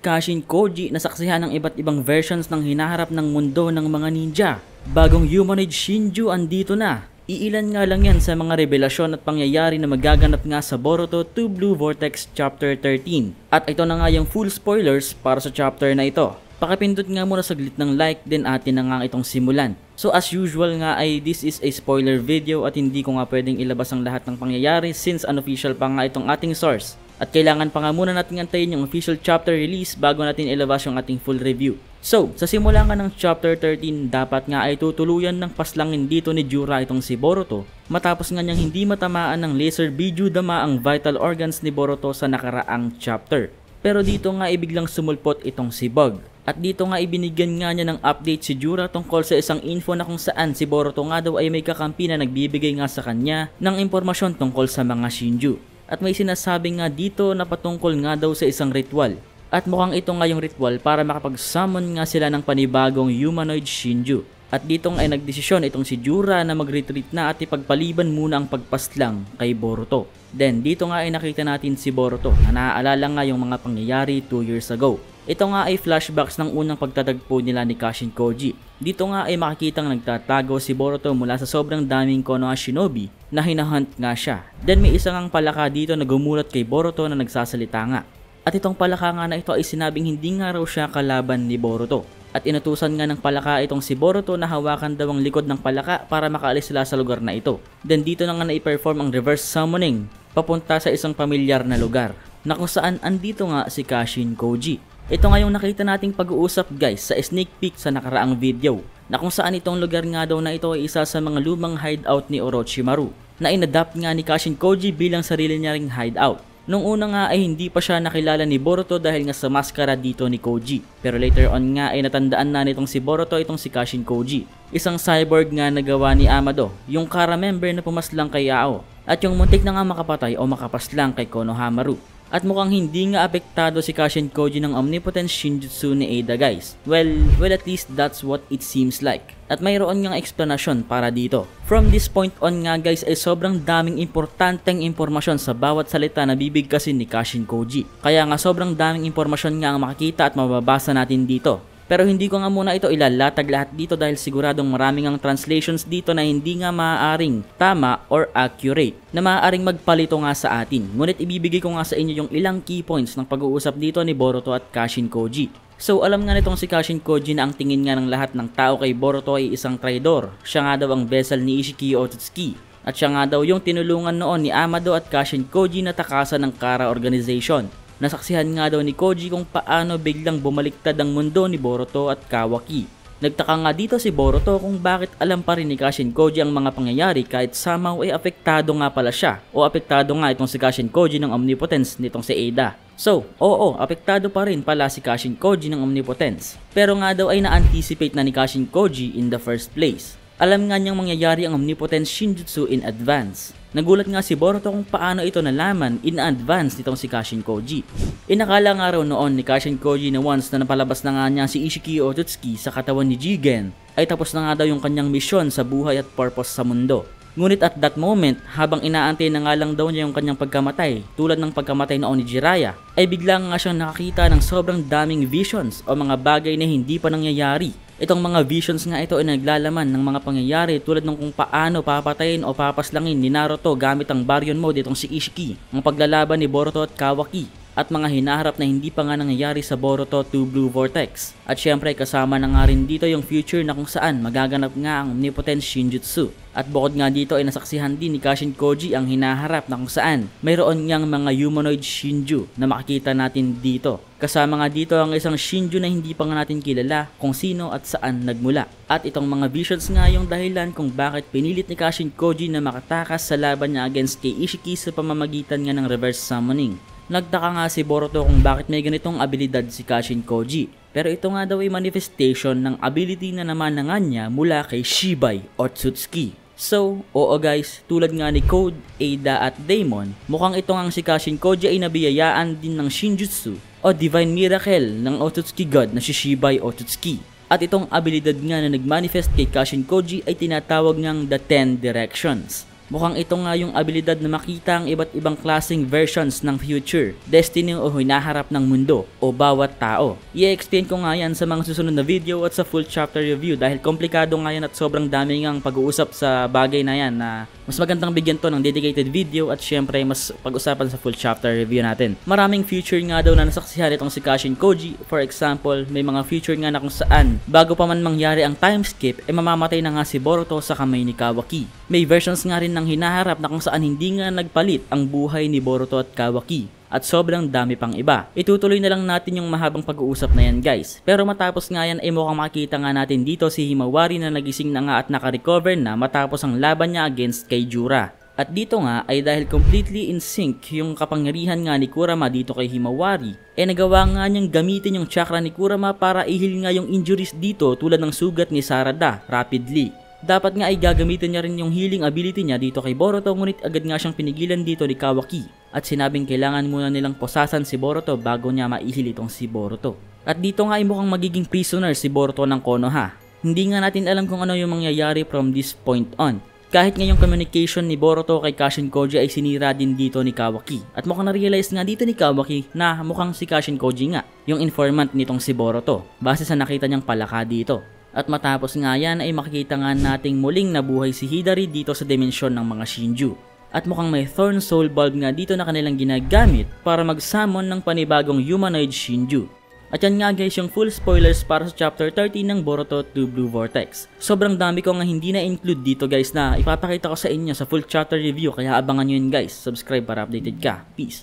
Kashin Koji na saksihan ng iba't ibang versions ng hinaharap ng mundo ng mga ninja. Bagong humanoid Shinju andito na. Iilan nga lang yan sa mga revelasyon at pangyayari na magaganap nga sa Boruto 2 Blue Vortex Chapter 13. At ito na nga yung full spoilers para sa chapter na ito. Pakipindot nga muna saglit ng like, din atin na nga itong simulan. So as usual nga ay this is a spoiler video at hindi ko nga pwedeng ilabas ang lahat ng pangyayari since unofficial pa nga itong ating source. At kailangan pa nga muna natin antayin yung official chapter release bago natin ilabas yung ating full review. So, sa simula nga ng chapter 13, dapat nga ay tutuluyan ng paslangin dito ni Jura itong si Boruto matapos nga niyang hindi matamaan ng laser Biju Dama ang vital organs ni Boruto sa nakaraang chapter. Pero dito nga ibiglang sumulpot itong si Bug. At dito nga ibinigyan nga niya ng update si Jura tungkol sa isang info na kung saan si Boruto nga daw ay may kakampi na nagbibigay nga sa kanya ng impormasyon tungkol sa mga Shinju. At may sinasabi nga dito na patungkol nga daw sa isang ritual. At mukhang ito nga yung ritual para makapag-summon nga sila ng panibagong humanoid Shinju. At dito nga ay nagdesisyon itong si Jura na mag-retreat na at ipagpaliban muna ang pagpaslang kay Boruto. Then dito nga ay nakita natin si Boruto na naaalala nga yung mga pangyayari 2 years ago. Ito nga ay flashbacks ng unang pagtatagpo nila ni Kashin Koji. Dito nga ay makikitang nagtatago si Boruto mula sa sobrang daming Konoha Shinobi na hinahunt nga siya. Then may isa ngang palaka dito na gumulat kay Boruto na nagsasalita nga. At itong palaka nga na ito ay sinabing hindi nga raw siya kalaban ni Boruto. At inutusan nga ng palaka itong si Boruto na hawakan daw ang likod ng palaka para makaalis sila sa lugar na ito. Then dito na nga na-perform ang reverse summoning papunta sa isang pamilyar na lugar na kung saan andito nga si Kashin Koji. Ito nga yung nakita nating pag-uusap guys sa sneak peek sa nakaraang video na kung saan itong lugar nga daw na ito ay isa sa mga lumang hideout ni Orochimaru na inadapt nga ni Kashin Koji bilang sarili niya ring hideout. Nung una nga ay hindi pa siya nakilala ni Boruto dahil nga sa maskara dito ni Koji. Pero later on nga ay natandaan na nitong si Boruto itong si Kashin Koji. Isang cyborg nga nagawa ni Amado, yung Kara member na pumaslang kay Yao. At yung muntik na nga makapatay o makapaslang kay Konohamaru. At mukhang hindi nga apektado si Kashin Koji ng omnipotent Shinjutsu ni Ada guys. Well at least that's what it seems like. At mayroon ngang explanasyon para dito. From this point on nga guys ay sobrang daming importanteng impormasyon sa bawat salita na bibigkasin ni Kashin Koji. Kaya nga sobrang daming impormasyon nga ang makikita at mababasa natin dito. Pero hindi ko nga muna ito ilalatag lahat dito dahil siguradong maraming ang translations dito na hindi nga maaaring tama or accurate na maaaring magpalito nga sa atin. Ngunit ibibigay ko nga sa inyo yung ilang key points ng pag-uusap dito ni Boruto at Kashin Koji. So alam nga nitong si Kashin Koji na ang tingin nga ng lahat ng tao kay Boruto ay isang traidor. Siya nga daw ang vessel ni Ishiki Otsutsuki. At siya nga daw yung tinulungan noon ni Amado at Kashin Koji na takasan ng Kara Organization. Nasaksihan nga daw ni Koji kung paano biglang bumaliktad ang mundo ni Boruto at Kawaki. Nagtaka nga dito si Boruto kung bakit alam pa rin ni Kashin Koji ang mga pangyayari kahit somehow ay apektado nga pala siya o apektado nga itong si Kashin Koji ng omnipotence nitong si Ada. So, oo, apektado pa rin pala si Kashin Koji ng omnipotence. Pero nga daw ay na-anticipate na ni Kashin Koji in the first place. Alam nga niyang mangyayari ang omnipotent Shinjutsu in advance. Nagulat nga si Boruto kung paano ito nalaman in advance nitong si Kashin Koji. Inakala nga raw noon ni Kashin Koji na once na napalabas na nga niya si Ishiki Otsutsuki sa katawan ni Jigen ay tapos na nga daw yung kanyang misyon sa buhay at purpose sa mundo. Ngunit at that moment, habang inaantay na nga lang daw niya yung kanyang pagkamatay, tulad ng pagkamatay noon ni Jiraiya, ay bigla nga siyang nakakita ng sobrang daming visions o mga bagay na hindi pa nangyayari. Itong mga visions nga ito ay naglalaman ng mga pangyayari tulad ng kung paano papatayin o papaslangin ni Naruto gamit ang Baryon Mode itong si Ishiki, ang paglalaban ni Boruto at Kawaki, at mga hinaharap na hindi pa nga nangyayari sa Boruto 2 Blue Vortex. At syempre kasama na nga rin dito yung future na kung saan magaganap nga ang omnipotent Shinjutsu. At bukod nga dito ay nasaksihan din ni Kashin Koji ang hinaharap na kung saan mayroon niyang mga humanoid Shinju na makikita natin dito. Kasama nga dito ang isang Shinju na hindi pa nga natin kilala kung sino at saan nagmula. At itong mga visions nga yung dahilan kung bakit pinilit ni Kashin Koji na makatakas sa laban niya against kay Ishiki sa pamamagitan nga ng reverse summoning. Nagtaka nga si Boruto kung bakit may ganitong abilidad si Kashin Koji. Pero ito nga daw ay manifestation ng ability na naman na nga niya mula kay Shibai Otsutsuki. So, oo guys, tulad nga ni Code, Ada at Daemon, mukhang ito nga si Kashin Koji ay nabiyayaan din ng Shinjutsu o Divine Miracle ng Otsutsuki God na si Shibai Otsutsuki. At itong abilidad nga na nagmanifest kay Kashin Koji ay tinatawag ngang The 10 Directions. Mukhang ito nga yung abilidad na makita ang iba't ibang klaseng versions ng future, destiny o hinaharap ng mundo o bawat tao. I-explain ko nga yan sa mga susunod na video at sa full chapter review dahil komplikado nga yan at sobrang dami ngang pag-uusap sa bagay na yan na mas magandang bigyan to ng dedicated video at syempre mas pag-usapan sa full chapter review natin. Maraming future nga daw na nasaksihan itong si Kashin Koji. For example, may mga future nga na kung saan bago pa man mangyari ang time skip, mamamatay na nga si Boruto sa kamay ni Kawaki. May versions nga rin ng hinaharap na kung saan hindi nga nagpalit ang buhay ni Boruto at Kawaki. At sobrang dami pang iba. Itutuloy na lang natin yung mahabang pag-uusap na yan guys. Pero matapos nga yan ay mukhang makita nga natin dito si Himawari na nagising na nga at naka-recover na matapos ang laban niya against kay Jura. At dito nga ay dahil completely in sync yung kapangyarihan nga ni Kurama dito kay Himawari, nagawa nga niyang gamitin yung chakra ni Kurama para ihil nga yung injuries dito tulad ng sugat ni Sarada rapidly. Dapat nga ay gagamitin niya rin yung healing ability niya dito kay Boruto ngunit agad nga siyang pinigilan dito ni Kawaki at sinabing kailangan muna nilang posasan si Boruto bago niya maihil itong si Boruto. At dito nga ay mukhang magiging prisoner si Boruto ng Konoha. Hindi nga natin alam kung ano yung mangyayari from this point on. Kahit nga yung communication ni Boruto kay Kashin Koji ay sinira din dito ni Kawaki. At mukhang na-realize nga dito ni Kawaki na mukhang si Kashin Koji nga yung informant nitong si Boruto base sa nakita niyang palaka dito. At matapos nga yan ay makikita nga nating muling nabuhay si Hidari dito sa dimensyon ng mga Shinju. At mukhang may Thorn Soul Bulb nga dito na kanilang ginagamit para mag-summon ng panibagong humanoid Shinju. At yan nga guys yung full spoilers para sa chapter 30 ng Boruto 2 Blue Vortex. Sobrang dami ko nga hindi na-include dito guys na ipapakita ko sa inyo sa full chapter review kaya abangan nyo yun guys. Subscribe para updated ka. Peace!